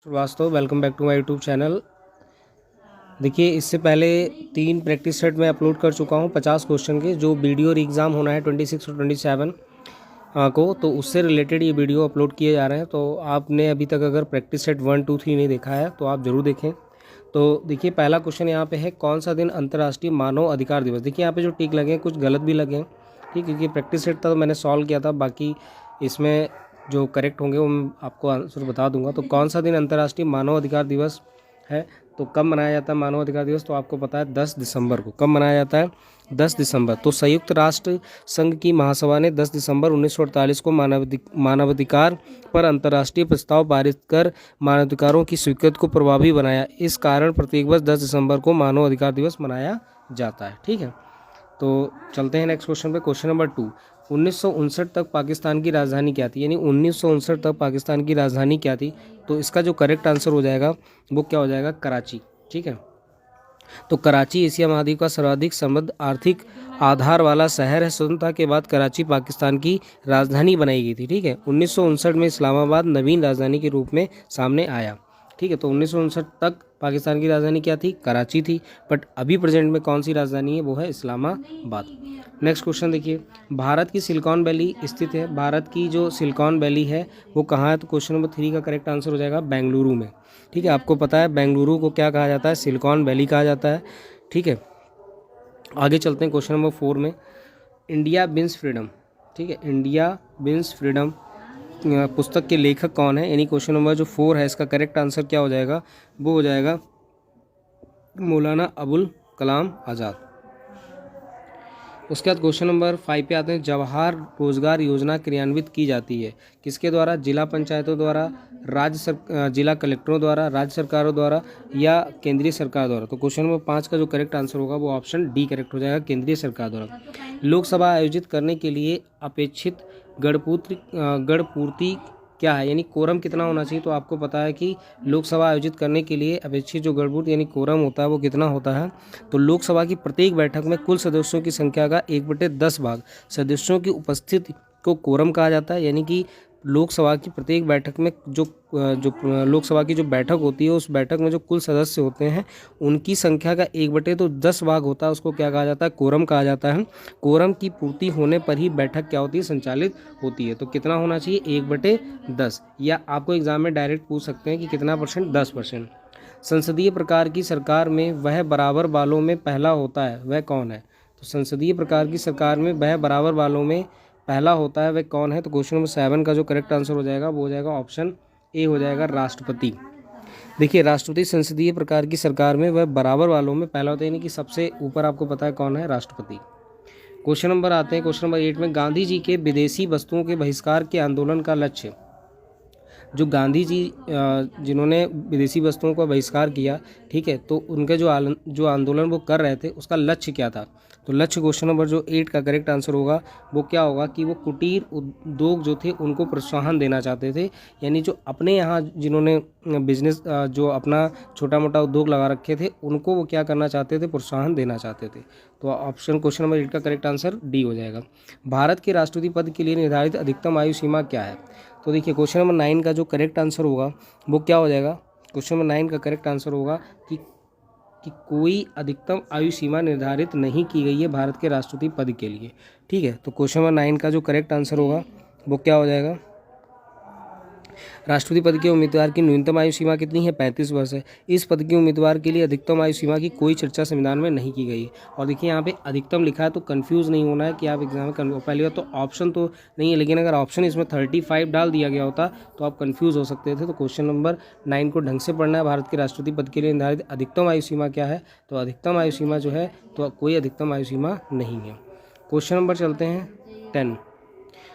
Srivastava, welcome back to my YouTube channel. देखिए, इससे पहले 3 प्रैक्टिस सेट मैं अपलोड कर चुका हूँ 50 क्वेश्चन के, जो वीडियो एग्ज़ाम होना है 26 और 27 को, तो उससे रिलेटेड ये वीडियो अपलोड किए जा रहे हैं। तो आपने अभी तक अगर प्रैक्टिस सेट 1, 2, 3 नहीं देखा है तो आप ज़रूर देखें। तो देखिए, पहला क्वेश्चन यहाँ पे है, कौन सा दिन अंतर्राष्ट्रीय मानव अधिकार दिवस। देखिए, यहाँ पे जो टिक लगे हैं कुछ गलत भी लगे हैं, ठीक, क्योंकि प्रैक्टिस सेट था तो मैंने सॉल्व किया था, बाकी इसमें जो करेक्ट होंगे वो मैं आपको आंसर बता दूंगा। तो कौन सा दिन अंतर्राष्ट्रीय मानव अधिकार दिवस है, तो कब मनाया जाता है मानव अधिकार दिवस, तो आपको पता है 10 दिसंबर को। कब मनाया जाता है? 10 दिसंबर। तो संयुक्त राष्ट्र संघ की महासभा ने 10 दिसंबर 1948 को मानवाधिकार पर अंतर्राष्ट्रीय प्रस्ताव पारित कर मानवाधिकारों की स्वीकृति को प्रभावी बनाया। इस कारण प्रत्येक वर्ष 10 दिसंबर को मानव अधिकार दिवस मनाया जाता है। ठीक है, तो चलते हैं नेक्स्ट क्वेश्चन पे। क्वेश्चन नंबर 2, 1959 तक पाकिस्तान की राजधानी क्या थी, यानी 1959 तक पाकिस्तान की राजधानी क्या थी। तो इसका जो करेक्ट आंसर हो जाएगा वो क्या हो जाएगा? कराची। ठीक है, तो कराची एशिया महाद्वीप का सर्वाधिक समृद्ध आर्थिक आधार वाला शहर है। स्वतंत्रता के बाद कराची पाकिस्तान की राजधानी बनाई गई थी। ठीक है, 1959 में इस्लामाबाद नवीन राजधानी के रूप में सामने आया। ठीक है, तो 1959 तक पाकिस्तान की राजधानी क्या थी? कराची थी। बट अभी प्रेजेंट में कौन सी राजधानी है? वो है इस्लामाबाद। नेक्स्ट क्वेश्चन देखिए, भारत की सिलिकॉन वैली स्थित है। भारत की जो सिलिकॉन वैली है वो कहाँ है? तो क्वेश्चन नंबर 3 का करेक्ट आंसर हो जाएगा बेंगलुरु में। ठीक है, आपको पता है बेंगलुरु को क्या कहा जाता है? सिलिकॉन वैली कहा जाता है। ठीक है, आगे चलते हैं क्वेश्चन नंबर 4 में। इंडिया विंस फ्रीडम, ठीक है, इंडिया विंस फ्रीडम पुस्तक के लेखक कौन है? यानी क्वेश्चन नंबर जो 4 है इसका करेक्ट आंसर क्या हो जाएगा? वो हो जाएगा मौलाना अबुल कलाम आज़ाद। उसके बाद क्वेश्चन नंबर 5 पे आते हैं। जवाहर रोजगार योजना क्रियान्वित की जाती है किसके द्वारा? जिला पंचायतों द्वारा, जिला कलेक्टरों द्वारा, राज्य सरकारों द्वारा या केंद्रीय सरकार द्वारा। तो क्वेश्चन नंबर 5 का जो करेक्ट आंसर होगा वो ऑप्शन डी करेक्ट हो जाएगा, केंद्रीय सरकार द्वारा। लोकसभा आयोजित करने के लिए अपेक्षित गणपूर्ति क्या है, यानी कोरम कितना होना चाहिए? तो आपको पता है कि लोकसभा आयोजित करने के लिए अपेक्षित जो गणपूर्ति यानी कोरम होता है वो कितना होता है? तो लोकसभा की प्रत्येक बैठक में कुल सदस्यों की संख्या का 1/10 भाग सदस्यों की उपस्थिति को कोरम कहा जाता है। यानी कि लोकसभा की प्रत्येक बैठक में जो लोकसभा की जो बैठक होती है उस बैठक में जो कुल सदस्य होते हैं उनकी संख्या का 1/10 भाग होता है, उसको क्या कहा जाता है? कोरम कहा जाता है। कोरम की पूर्ति होने पर ही बैठक क्या होती है? संचालित होती है। तो कितना होना चाहिए? 1/10। या आपको एग्जाम में डायरेक्ट पूछ सकते हैं कि कितना परसेंट? 10%। संसदीय प्रकार की सरकार में वह बराबर वालों में पहला होता है, वह कौन है? तो संसदीय प्रकार की सरकार में वह बराबर वालों में पहला होता है, वह कौन है? तो क्वेश्चन नंबर 7 का जो करेक्ट आंसर हो जाएगा वो हो जाएगा ऑप्शन ए हो जाएगा, राष्ट्रपति। देखिए, राष्ट्रपति संसदीय प्रकार की सरकार में वह बराबर वालों में पहला होता है, यानी कि सबसे ऊपर आपको पता है कौन है? राष्ट्रपति। क्वेश्चन नंबर आते हैं क्वेश्चन नंबर 8 में। गांधी जी के विदेशी वस्तुओं के बहिष्कार के आंदोलन का लक्ष्य। जो गांधी जी जिन्होंने विदेशी वस्तुओं का बहिष्कार किया, ठीक है, तो उनके जो आंदोलन वो कर रहे थे उसका लक्ष्य क्या था? तो लक्ष्य क्वेश्चन नंबर जो 8 का करेक्ट आंसर होगा वो क्या होगा कि वो कुटीर उद्योग जो थे उनको प्रोत्साहन देना चाहते थे। यानी जो अपने यहाँ जिन्होंने बिजनेस जो अपना छोटा मोटा उद्योग लगा रखे थे उनको वो क्या करना चाहते थे? प्रोत्साहन देना चाहते थे। तो ऑप्शन क्वेश्चन नंबर 8 का करेक्ट आंसर डी हो जाएगा। भारत के राष्ट्रपति पद के लिए निर्धारित अधिकतम आयु सीमा क्या है? तो देखिए, क्वेश्चन नंबर 9 का जो करेक्ट आंसर होगा वो क्या हो जाएगा? क्वेश्चन नंबर 9 का करेक्ट आंसर होगा कि कोई अधिकतम आयु सीमा निर्धारित नहीं की गई है भारत के राष्ट्रपति पद के लिए। ठीक है, तो क्वेश्चन नंबर 9 का जो करेक्ट आंसर होगा वो क्या हो जाएगा? राष्ट्रपति पद के उम्मीदवार की न्यूनतम आयु सीमा कितनी है? 35 वर्ष है। इस पद के उम्मीदवार के लिए अधिकतम आयु सीमा की कोई चर्चा संविधान में नहीं की गई है। और देखिए, यहाँ पे अधिकतम लिखा है तो कंफ्यूज नहीं होना है कि आप एग्जाम में पहली बार तो ऑप्शन तो नहीं है, लेकिन अगर ऑप्शन इसमें 35 डाल दिया गया होता तो आप कंफ्यूज हो सकते थे। तो क्वेश्चन नंबर 9 को ढंग से पढ़ना है। भारत के राष्ट्रपति पद के लिए निर्धारित अधिकतम आयु सीमा क्या है? तो अधिकतम आयु सीमा जो है तो कोई अधिकतम आयु सीमा नहीं है। क्वेश्चन नंबर चलते हैं 10।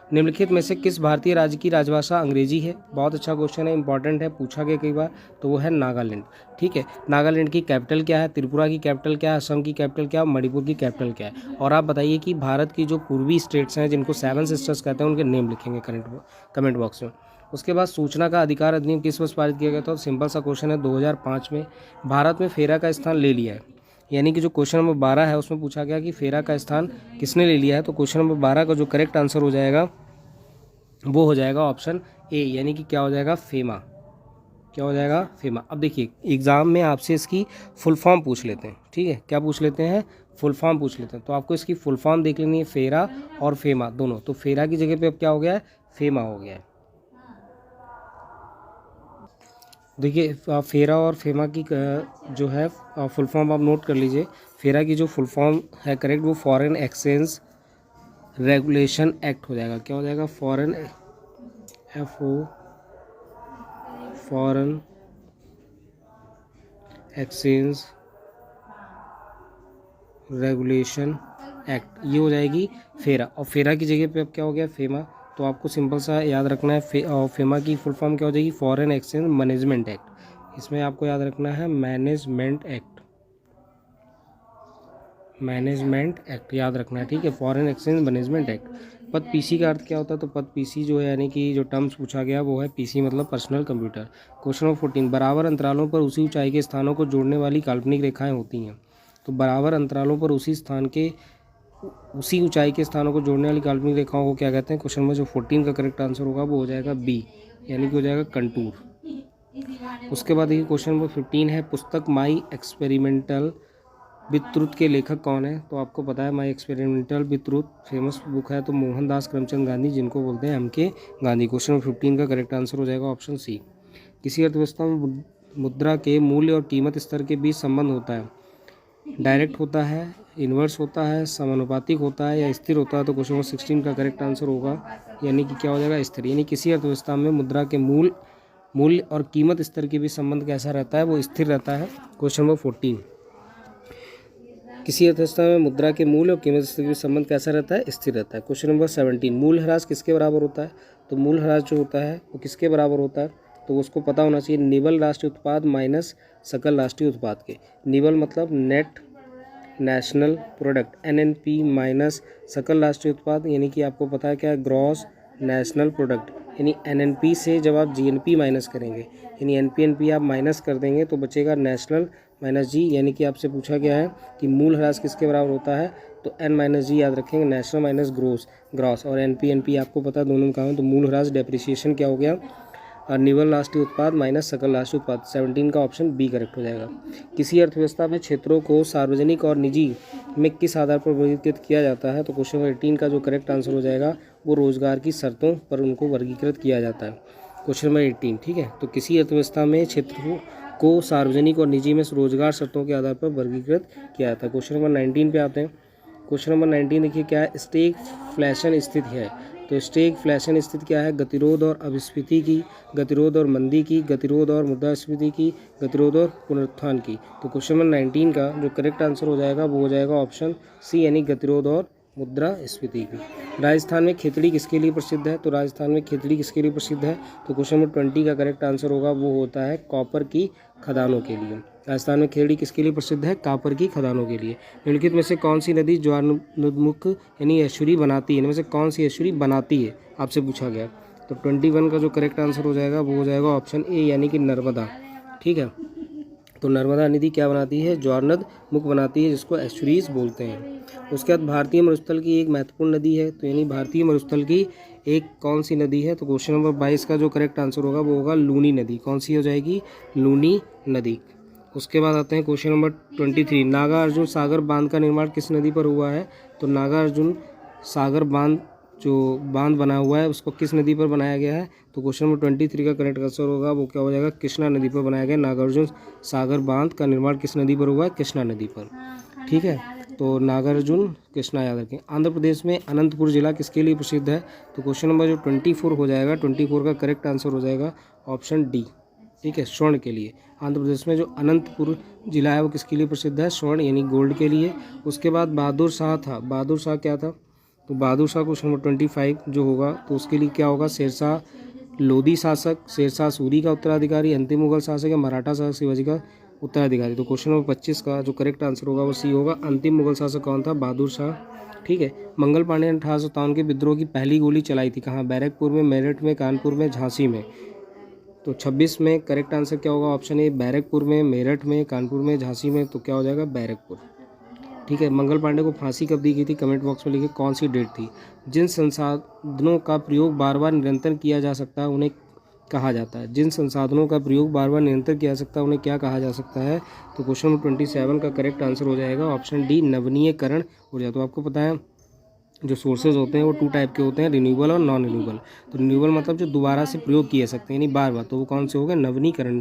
निम्नलिखित में से किस भारतीय राज्य की राजभाषा अंग्रेजी है? बहुत अच्छा क्वेश्चन है, इंपॉर्टेंट है, पूछा गया कई बार। तो वो है नागालैंड। ठीक है, नागालैंड की कैपिटल क्या है? त्रिपुरा की कैपिटल क्या है? असम की कैपिटल क्या है? मणिपुर की कैपिटल क्या है? और आप बताइए कि भारत की जो पूर्वी स्टेट्स हैं जिनको 7 सिस्टर्स कहते हैं उनके नेम लिखेंगे कमेंट बॉक्स में। उसके बाद सूचना का अधिकार अधिनियम किस वर्ष पारित किया गया था? सिंपल सा क्वेश्चन है, 2005 में। भारत में फेरा का स्थान ले लिया है, यानी कि जो क्वेश्चन नंबर 12 है उसमें पूछा गया कि फेरा का स्थान किसने ले लिया है? तो क्वेश्चन नंबर 12 का जो करेक्ट आंसर हो जाएगा वो हो जाएगा ऑप्शन ए, यानी कि क्या हो जाएगा? फेमा। क्या हो जाएगा, फेमा। अब देखिए एग्ज़ाम में आपसे इसकी फुल फॉर्म पूछ लेते हैं, ठीक है, क्या पूछ लेते हैं, फुल फॉर्म पूछ लेते हैं। तो आपको इसकी फुल फॉर्म देख लेनी है, फेरा और फेमा दोनों। तो फेरा की जगह पे अब क्या हो गया है, फेमा हो गया है। देखिए फेरा और फेमा की जो है फुल फॉर्म आप नोट कर लीजिए। फेरा की जो फुल फॉर्म है करेक्ट, वो फॉरेन एक्सचेंज रेगुलेशन एक्ट हो जाएगा। क्या हो जाएगा, foreign, FO, foreign exchange regulation act, ये हो जाएगी फेरा। और फेरा की जगह पे अब क्या हो गया, फेमा। तो आपको सिंपल सा याद रखना है, फेमा की फुल फॉर्म क्या हो जाएगी, फॉरेन एक्सचेंज मैनेजमेंट एक्ट। इसमें आपको याद रखना है मैनेजमेंट एक्ट, मैनेजमेंट एक्ट याद रखना है, ठीक है, फॉरेन एक्सचेंज मैनेजमेंट एक्ट। पद पीसी का अर्थ क्या होता है, तो पद पीसी जो है यानी कि जो टर्म्स पूछा गया वो है पीसी मतलब पर्सनल कंप्यूटर। क्वेश्चन नंबर 14, बराबर अंतरालों पर उसी ऊंचाई के स्थानों को जोड़ने वाली काल्पनिक रेखाएं होती हैं। तो बराबर अंतरालों पर उसी ऊंचाई के स्थानों को जोड़ने वाली काल्पनिक रेखाओं को क्या कहते हैं। क्वेश्चन नंबर जो 14 का करेक्ट आंसर होगा वो हो जाएगा बी, यानी कि हो जाएगा कंटूर। उसके बाद देखिए क्वेश्चन नंबर 15 है, पुस्तक माई एक्सपेरिमेंटल विद ट्रुथ के लेखक कौन है। तो आपको पता है my experimental with truth famous book है, तो मोहनदास करमचंद गांधी, जिनको बोलते हैं MK गांधी। क्वेश्चन नंबर 15 का करेक्ट आंसर हो जाएगा ऑप्शन सी। किसी अर्थव्यवस्था में मुद्रा के मूल्य और कीमत स्तर के बीच संबंध होता है, डायरेक्ट होता है, इन्वर्स होता है, समानुपातिक होता है या स्थिर होता है। तो क्वेश्चन नंबर 16 का करेक्ट आंसर होगा यानी कि क्या हो जाएगा, स्थिर। यानी किसी अर्थव्यवस्था में मुद्रा के मूल्य और कीमत स्तर के बीच संबंध कैसा रहता है, वो स्थिर रहता है। क्वेश्चन नंबर 14, किसी अर्थव्यवस्था में मुद्रा के मूल्य और कीमत स्तर के बीच संबंध कैसा रहता है, स्थिर रहता है। क्वेश्चन नंबर 17, मूल्यह्रास किसके बराबर होता है। तो मूल्यह्रास जो होता है वो किसके बराबर होता है, तो उसको पता होना चाहिए, निवल राष्ट्रीय उत्पाद माइनस सकल राष्ट्रीय उत्पाद के। निवल मतलब net national product, NNP minus सकल राष्ट्रीय उत्पाद, यानी कि आपको पता है क्या है, ग्रॉस नेशनल प्रोडक्ट। यानी NNP से जब आप GNP माइनस करेंगे, यानी NP आप माइनस कर देंगे तो बचेगा नेशनल माइनस G, यानी कि आपसे पूछा गया है कि मूल्यह्रास किसके बराबर होता है, तो N-G याद रखेंगे, नेशनल माइनस ग्रॉस और NP आपको पता है दोनों में काम है। तो मूल्यह्रास डेप्रिसिएशन क्या हो गया, और निवल राष्ट्रीय उत्पाद माइनस सकल राष्ट्रीय उत्पाद। 17 का ऑप्शन बी करेक्ट हो जाएगा। किसी अर्थव्यवस्था में क्षेत्रों को सार्वजनिक और निजी में किस आधार पर वर्गीकृत किया जाता है। तो क्वेश्चन नंबर 18 का जो करेक्ट आंसर हो जाएगा वो रोजगार की शर्तों पर उनको वर्गीकृत किया जाता है। क्वेश्चन नंबर 18, ठीक है। तो किसी अर्थव्यवस्था में क्षेत्रों को सार्वजनिक और निजी में रोजगार शर्तों के आधार पर वर्गीकृत किया जाता है। क्वेश्चन नंबर 19 पे आते हैं। क्वेश्चन नंबर 19 देखिए क्या है, स्टैगफ्लेशन स्थिति है। तो स्टैगफ्लेशन स्थिति क्या है, गतिरोध और अपस्फीति की, गतिरोध और मंदी की, गतिरोध और मुद्रास्फीति की, गतिरोध और पुनरुत्थान की। तो क्वेश्चन नंबर 19 का जो करेक्ट आंसर हो जाएगा वो हो जाएगा ऑप्शन सी, यानी गतिरोध और मुद्रास्फीति की। राजस्थान में खेतड़ी किसके लिए प्रसिद्ध है। तो राजस्थान में खेतड़ी किसके लिए प्रसिद्ध है, तो क्वेश्चन नंबर 20 का करेक्ट आंसर होगा वो होता है कॉपर की खदानों के लिए। राजस्थान में खेतड़ी किसके लिए प्रसिद्ध है, कॉपर की खदानों के लिए। निम्नलिखित में से कौन सी नदी ज्वारनदमुख यानी एस्चुरी बनाती है, इनमें से कौन सी एस्चुरी बनाती है, आपसे पूछा गया। तो 21 का जो करेक्ट आंसर हो जाएगा वो हो जाएगा ऑप्शन ए, यानी कि नर्मदा, ठीक है। तो नर्मदा नदी क्या बनाती है, ज्वारनदमुख बनाती है, जिसको एस्चुरीज बोलते हैं। उसके बाद भारतीय मरुस्थल की एक महत्वपूर्ण नदी है, तो यानी भारतीय मरुस्थल की एक कौन सी नदी है। तो क्वेश्चन नंबर 22 का जो करेक्ट आंसर होगा वो होगा लूनी नदी। कौन सी हो जाएगी, लूनी नदी। उसके बाद आते हैं क्वेश्चन नंबर 23, नागार्जुन सागर बांध का निर्माण किस नदी पर हुआ है। तो नागार्जुन सागर बांध जो बांध बना हुआ है उसको किस नदी पर बनाया गया है। तो क्वेश्चन नंबर 23 का करेक्ट आंसर होगा वो क्या हो जाएगा, कृष्णा नदी पर बनाया गया। नागार्जुन सागर बांध का निर्माण किस नदी पर हुआ है, कृष्णा नदी पर, ठीक है। तो नागार्जुन कृष्णा याद रखें। आंध्र प्रदेश में अनंतपुर जिला किसके लिए प्रसिद्ध है। तो क्वेश्चन नंबर जो 24 हो जाएगा, 24 का करेक्ट आंसर हो जाएगा ऑप्शन डी, ठीक है, स्वर्ण के लिए। आंध्र प्रदेश में जो अनंतपुर जिला है वो किसके लिए प्रसिद्ध है, स्वर्ण यानी गोल्ड के लिए। उसके बाद बहादुर शाह था, बहादुर शाह क्या था, तो बहादुर शाह क्वेश्चन नंबर 25 जो होगा तो उसके लिए क्या होगा, शेरशाह लोधी शासक, शेरशाह सूरी का उत्तराधिकारी, अंतिम मुगल शासक या मराठा शासक शिवाजी का उत्तराधिकारी। तो क्वेश्चन नंबर 25 का जो करेक्ट आंसर होगा वो सी होगा, अंतिम मुगल शासक कौन था, बहादुर शाह, ठीक है। मंगल पांडे ने 1857 के विद्रोह की पहली गोली चलाई थी कहाँ, बैरकपुर में, मेरठ में, कानपुर में, झांसी में। तो 26 में करेक्ट आंसर क्या होगा, ऑप्शन ए, बैरकपुर में, मेरठ में, कानपुर में, झांसी में। तो क्या हो जाएगा, बैरकपुर, ठीक है। मंगल पांडे को फांसी कब दी गई थी, कमेंट बॉक्स में लिखिए कौन सी डेट थी। जिन संसाधनों का प्रयोग बार बार निरंतर किया जा सकता है उन्हें कहा जाता है? जिन संसाधनों का प्रयोग बार बार निरंतर किया जा सकता है उन्हें क्या कहा जा सकता है? तो क्वेश्चन नंबर 27 का करेक्ट आंसर हो जाएगा ऑप्शन डी, नवीनीकरण ऊर्जा। तो आपको पता है जो सोर्सेज होते हैं वो 2 टाइप के होते हैं, रिन्यूएबल और नॉन रिन्यूएबल। तो रिन्यूएबल मतलब जो दोबारा से प्रयोग किए सकते हैं यानी बार बार, तो वो कौन से हो गए? नवीनीकरण,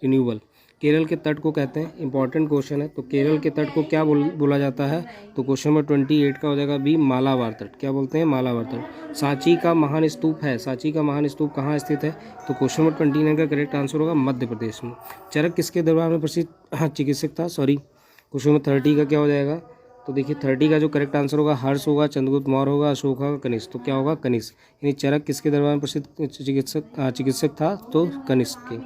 रिन्यूएबल। केरल के तट को कहते हैं, इंपॉर्टेंट क्वेश्चन है। तो केरल के तट को क्या बोला जाता है? तो क्वेश्चन नंबर 28 का हो जाएगा बी, मालाबार तट। क्या बोलते हैं? मालाबार तट। सांची का महान स्तूप है, सांची का महान स्तूप कहाँ स्थित है? तो क्वेश्चन नंबर 29 का करेक्ट आंसर होगा मध्य प्रदेश में। चरक किसके दरबार में प्रसिद्ध चिकित्सक था? सॉरी, क्वेश्चन नंबर 30 का क्या हो जाएगा? तो देखिए 30 का जो करेक्ट आंसर होगा हर्ष होगा, चंद्रगुप्त मौर्य होगा, अशोक होगा, कनिष्क। तो क्या होगा? कनिष्क। यानी चरक किसके दरबार में प्रसिद्ध चिकित्सक था? तो कनिष्क के।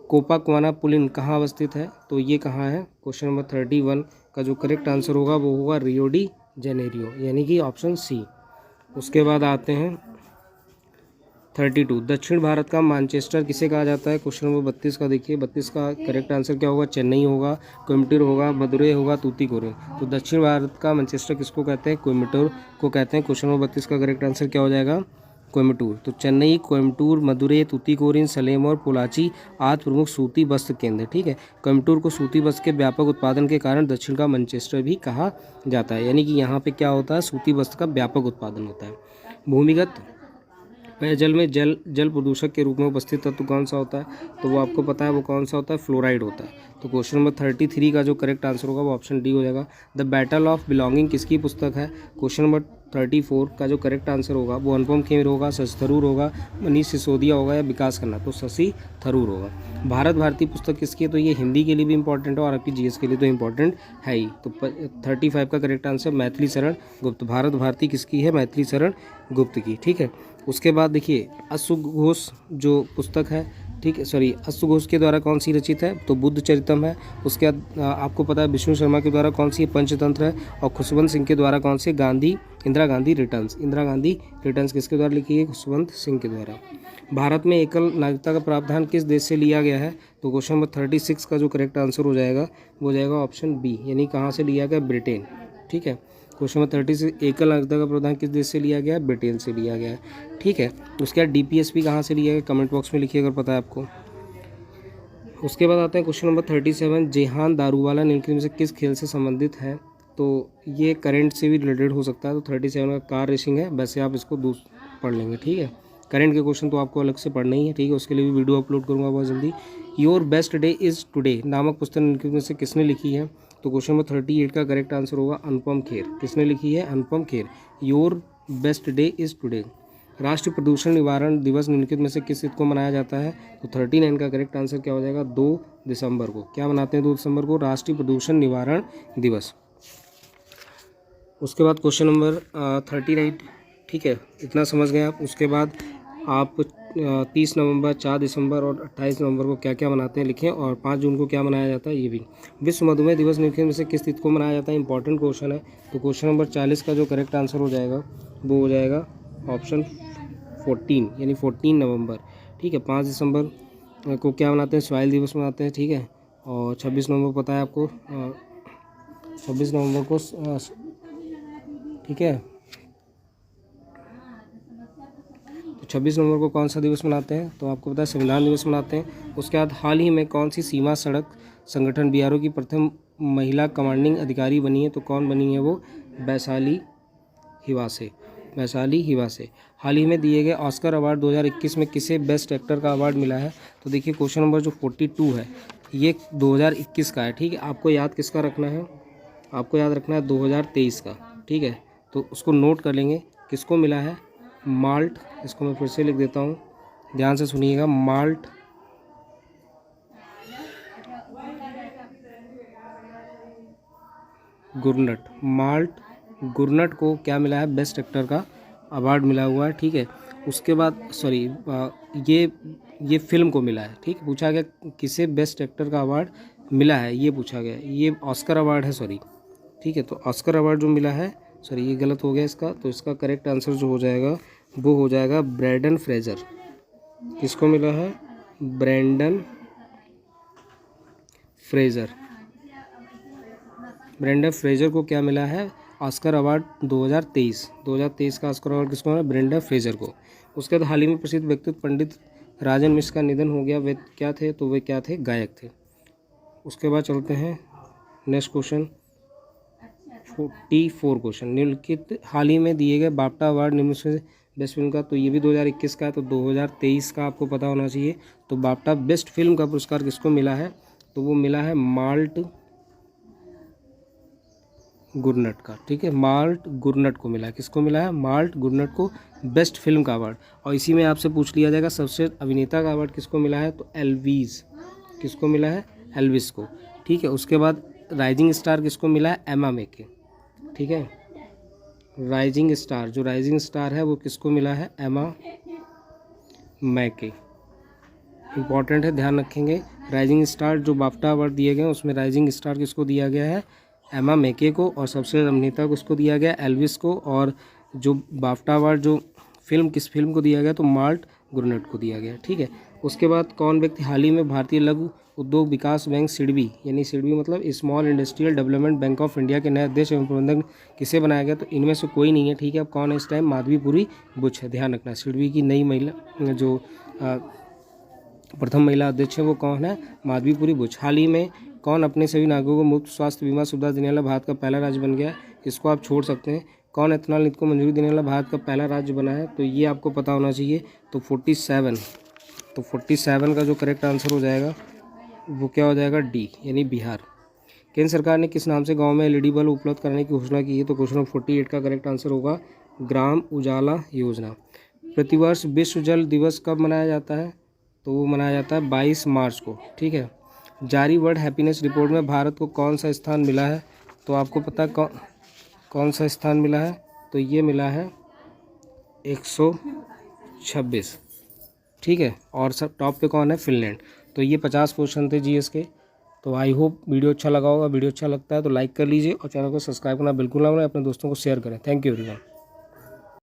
कोपाकवाना पुलिन कहाँ अवस्थित है? तो ये कहाँ है? क्वेश्चन नंबर 31 का जो करेक्ट आंसर होगा वो होगा रियो डी जेनेरियो, यानी कि ऑप्शन सी। उसके बाद आते हैं 32, दक्षिण भारत का मैनचेस्टर किसे कहा जाता है? क्वेश्चन नंबर 32 का देखिए, 32 का करेक्ट आंसर क्या होगा? चेन्नई होगा, कोयम्बटूर होगा, मदुरई होगा, तूतीकोरिन। तो दक्षिण भारत का मैनचेस्टर किसको कहते हैं? कोयम्बटूर को कहते हैं। क्वेश्चन नंबर 32 का करेक्ट आंसर क्या हो जाएगा? कोयम्बटूर। तो चेन्नई, कोयम्बटूर, मदुरई, तूतीकोरिन, सलेम और पोलाची आदि प्रमुख सूती वस्त्र केंद्र। ठीक है, कोयम्बटूर को सूती वस्त्र के व्यापक उत्पादन के कारण दक्षिण का मैनचेस्टर भी कहा जाता है, यानी कि यहाँ पे क्या होता है? सूती वस्त्र का व्यापक उत्पादन होता है। भूमिगत पेयजल में जल प्रदूषक के रूप में उपस्थित तत्व कौन सा होता है? तो वो आपको पता है वो कौन सा होता है? फ्लोराइड होता है। तो क्वेश्चन नंबर 33 का जो करेक्ट आंसर होगा वो ऑप्शन डी हो जाएगा। द बैटल ऑफ बिलोंगिंग किसकी पुस्तक है? क्वेश्चन नंबर 34 का जो करेक्ट आंसर होगा वो अनुपम खेर होगा, शशि थरूर होगा, मनीष सिसोदिया होगा या विकास खन्ना? तो शशि थरूर होगा। भारत भारती पुस्तक किसकी है? तो ये हिंदी के लिए भी इंपॉर्टेंट है और आपकी जीएस के लिए तो इंपॉर्टेंट है ही। तो 35 का करेक्ट आंसर मैथिली शरण गुप्त। भारत भारती किसकी है? मैथिली शरण गुप्त की। ठीक है, उसके बाद देखिए अश्वघोष जो पुस्तक है, ठीक है, सॉरी, अश्वघोष के द्वारा कौन सी रचित है? तो बुद्ध चरितम है। उसके बाद आपको पता है विष्णु शर्मा के द्वारा कौन सी है? पंचतंत्र है। और खुशवंत सिंह के द्वारा कौन सी? इंदिरा गांधी रिटर्न्स। इंदिरा गांधी रिटर्न्स किसके द्वारा लिखी है? खुशवंत सिंह के द्वारा। भारत में एकल नागरिकता का प्रावधान किस देश से लिया गया है? तो क्वेश्चन नंबर 36 का जो करेक्ट आंसर हो जाएगा वो हो जाएगा ऑप्शन बी, यानी कहाँ से लिया गया? ब्रिटेन। ठीक है, क्वेश्चन नंबर 36 एकल नागरिकता का प्रावधान किस देश से लिया गया है? ब्रिटेन से लिया गया है। ठीक है, उसके बाद डीपीएसपी कहाँ से लिया गया? कमेंट बॉक्स में लिखिए अगर पता है आपको। उसके बाद आते हैं क्वेश्चन नंबर 37, जेहान दारूवाला निम्नलिखित से किस खेल से संबंधित है? तो ये करंट से भी रिलेटेड हो सकता है। तो 37 का कार रेसिंग है, वैसे आप इसको पढ़ लेंगे। ठीक है, करंट के क्वेश्चन तो आपको अलग से पढ़ना ही है। ठीक है, उसके लिए भी वीडियो अपलोड करूँगा बहुत जल्दी। Your best day is today नामक पुस्तक निम्नलिखित में से किसने लिखी है? तो क्वेश्चन नंबर 38 का करेक्ट आंसर होगा अनुपम खेर। किसने लिखी है? Anupam Kher. Your best day is today. राष्ट्रीय प्रदूषण निवारण दिवस निम्नलिखित में से किस तिथि को मनाया जाता है? तो 39 का करेक्ट आंसर क्या हो जाएगा? 2 दिसंबर को। क्या मनाते हैं 2 दिसंबर को? राष्ट्रीय प्रदूषण निवारण दिवस। उसके बाद क्वेश्चन नंबर 39, ठीक है, इतना समझ गए आप। उसके बाद आप 30 नवंबर, 4 दिसंबर और 28 नवंबर को क्या क्या मनाते हैं लिखें, और 5 जून को क्या मनाया जाता है ये भी। विश्व मधुमेह दिवस निम्नलिखित में से किस तिथि को मनाया जाता है? इंपॉर्टेंट क्वेश्चन है। तो क्वेश्चन नंबर 40 का जो करेक्ट आंसर हो जाएगा वो हो जाएगा ऑप्शन 14, यानी 14 नवंबर। ठीक है, 5 दिसंबर को क्या मनाते हैं? स्वास्थ्य दिवस मनाते हैं। ठीक है, और 26 नवंबर पता है आपको, 26 नवंबर को, ठीक है, तो 26 नवंबर को कौन सा दिवस मनाते हैं? तो आपको पता है संविधान दिवस मनाते हैं। उसके बाद हाल ही में कौन सी सीमा सड़क संगठन बीआरओ की प्रथम महिला कमांडिंग अधिकारी बनी है? तो कौन बनी है वो? वैशाली हिवासे। वैशाली हिवासे। हाल ही में दिए गए ऑस्कर अवार्ड 2021 में किसे बेस्ट एक्टर का अवार्ड मिला है? तो देखिए क्वेश्चन नंबर जो 42 है ये 2021 का है। ठीक है, आपको याद किसका रखना है? आपको याद रखना है 2023 का। ठीक है, तो उसको नोट कर लेंगे। किसको मिला है? माल्ट, इसको मैं फिर से लिख देता हूँ, ध्यान से सुनिएगा। माल्ट गुरनट, माल्ट गुरनट को क्या मिला है? बेस्ट एक्टर का अवार्ड मिला हुआ है। ठीक है, उसके बाद सॉरी, ये फिल्म को मिला है। ठीक, पूछा गया किसे बेस्ट एक्टर का अवार्ड मिला है, ये पूछा गया। ये ऑस्कर अवार्ड है, सॉरी। ठीक है, तो ऑस्कर अवार्ड जो मिला है, सॉरी ये गलत हो गया इसका, तो इसका करेक्ट आंसर जो हो जाएगा वो हो जाएगा ब्रैंडन फ्रेजर। किसको मिला है? Brandon Fraser. ब्रेंडन फ्रेजर को क्या मिला है? ऑस्कर अवार्ड 2023 का ऑस्कर अवार्ड किसको मिला? ब्रेंडन फ्रेजर को। उसके बाद हाल ही में प्रसिद्ध व्यक्तित्व पंडित राजन मिश्र का निधन हो गया, वे क्या थे? तो वे क्या थे? गायक थे। उसके बाद चलते हैं नेक्स्ट क्वेश्चन 44 क्वेश्चन। निम्नलिखित हाल ही में दिए गए बाफ्टा अवार्ड निम्न से बेस्ट फिल्म का, तो ये भी 2021 का है, तो 2023 का आपको पता होना चाहिए। तो बाफ्टा बेस्ट फिल्म का पुरस्कार किसको मिला है? तो वो मिला है माल्ट गुरनट का। ठीक है, माल्ट गुरनट को मिला है। किसको मिला है? माल्ट गुरनट को बेस्ट फिल्म का अवार्ड। और इसी में आपसे पूछ लिया जाएगा सबसे अभिनेता का अवार्ड किसको मिला है? तो एल्विस। किसको मिला है? एल्विस को। ठीक है, उसके बाद राइजिंग स्टार किसको मिला है? एमा मैके। ठीक है, राइजिंग स्टार, जो राइजिंग स्टार है वो किसको मिला है? एमा मैके। इंपॉर्टेंट है, ध्यान रखेंगे। राइजिंग स्टार जो बाफ्टा अवार्ड दिए गए उसमें राइजिंग स्टार किसको दिया गया है? एमा मैके को। और सबसे अभिनेता किसको दिया गया? एल्विस को। और जो बाफ्टा अवार्ड जो फिल्म किस फिल्म को दिया गया? तो माल्ट गुरनट को दिया गया। ठीक है, उसके बाद कौन व्यक्ति हाल ही में भारतीय लघु उद्योग विकास बैंक सिडबी, यानी सिडबी मतलब small industrial development bank of India के नए अध्यक्ष एवं प्रबंधक किसे बनाया गया? तो इनमें से कोई नहीं है। ठीक है, अब कौन है इस टाइम? माधवीपुरी बुच है। ध्यान रखना, सिडबी की नई महिला जो प्रथम महिला अध्यक्ष है वो कौन है? माधवीपुरी बुच। हाल ही में कौन अपने सभी नागरिकों को मुफ्त स्वास्थ्य बीमा सुविधा देने वाला भारत का पहला राज्य बन गया? इसको आप छोड़ सकते हैं। कौन एथेनॉल नीति को मंजूरी देने वाला भारत का पहला राज्य बना है? तो ये आपको पता होना चाहिए। तो 47। तो 47 का जो करेक्ट आंसर हो जाएगा वो क्या हो जाएगा? डी, यानी बिहार। केंद्र सरकार ने किस नाम से गांव में एलईडी बल्ब उपलब्ध कराने की घोषणा की है? तो क्वेश्चन 48 का करेक्ट आंसर होगा ग्राम उजाला योजना। प्रतिवर्ष विश्व जल दिवस कब मनाया जाता है? तो वो मनाया जाता है 22 मार्च को। ठीक है, जारी वर्ल्ड हैप्पीनेस रिपोर्ट में भारत को कौन सा स्थान मिला है? तो आपको पता कौन सा स्थान मिला है? तो ये मिला है 126। ठीक है, और सब टॉप पे कौन है? फिनलैंड। तो ये 50 क्वेश्चन थे जीएस के। तो आई होप वीडियो अच्छा लगा होगा। वीडियो अच्छा लगता है तो लाइक कर लीजिए और चैनल को सब्सक्राइब करना बिल्कुल ना भूलें। अपने दोस्तों को शेयर करें। Thank you everyone.